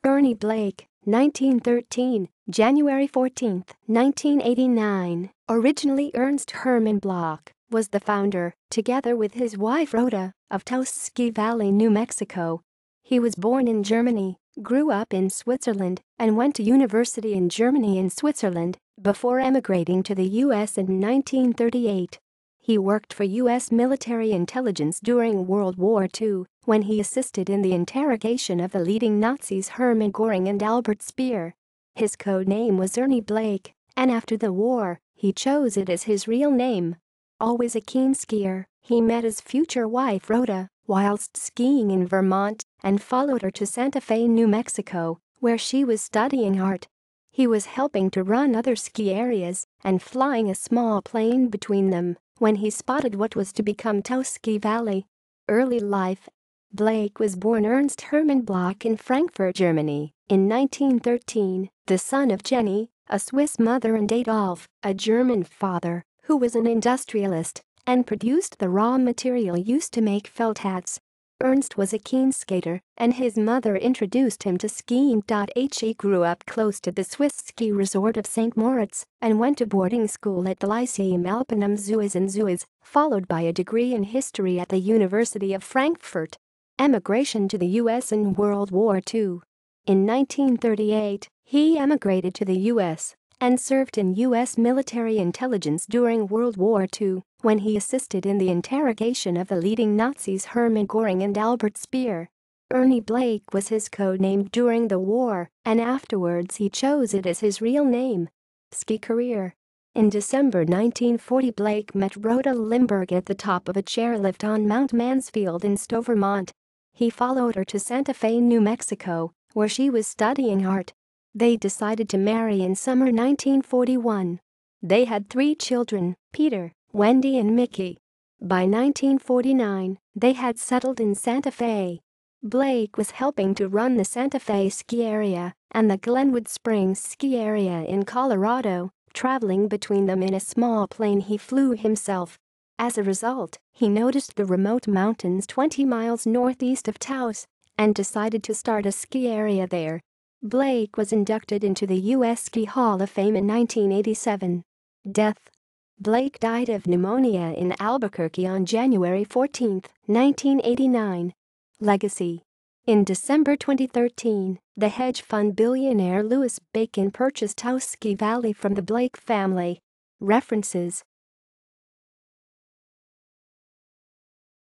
Ernie Blake, 1913, January 14, 1989, originally Ernst Hermann Bloch, was the founder, together with his wife Rhoda, of Taos Ski Valley, New Mexico. He was born in Germany, grew up in Switzerland, and went to university in Germany and Switzerland before emigrating to the U.S. in 1938. He worked for U.S. military intelligence during World War II, when he assisted in the interrogation of the leading Nazis Hermann Göring and Albert Speer. His code name was Ernie Blake, and after the war, he chose it as his real name. Always a keen skier, he met his future wife Rhoda whilst skiing in Vermont and followed her to Santa Fe, New Mexico, where she was studying art. He was helping to run other ski areas and flying a small plane between them when he spotted what was to become Taos Ski Valley. Early life. Blake was born Ernst Hermann Bloch in Frankfurt, Germany, in 1913, the son of Jenny, a Swiss mother, and Adolf, a German father, who was an industrialist and produced the raw material used to make felt hats. Ernst was a keen skater, and his mother introduced him to skiing. He grew up close to the Swiss ski resort of St. Moritz and went to boarding school at the Lyceum Alpinum Suez in Suez, followed by a degree in history at the University of Frankfurt. Emigration to the U.S. in World War II. In 1938, he emigrated to the U.S. and served in U.S. military intelligence during World War II, when he assisted in the interrogation of the leading Nazis Hermann Göring and Albert Speer. Ernie Blake was his code name during the war, and afterwards he chose it as his real name. Ski career. In December 1940, Blake met Rhoda Limburg at the top of a chairlift on Mount Mansfield in Stowe, Vermont. He followed her to Santa Fe, New Mexico, where she was studying art. They decided to marry in summer 1941. They had 3 children, Peter, Wendy, and Mickey. By 1949, they had settled in Santa Fe. Blake was helping to run the Santa Fe ski area and the Glenwood Springs ski area in Colorado, traveling between them in a small plane he flew himself. As a result, he noticed the remote mountains 20 miles northeast of Taos and decided to start a ski area there. Blake was inducted into the U.S. Ski Hall of Fame in 1987. Death. Blake died of pneumonia in Albuquerque on January 14, 1989. Legacy. In December 2013, the hedge fund billionaire Louis Bacon purchased Taos Ski Valley from the Blake family. References.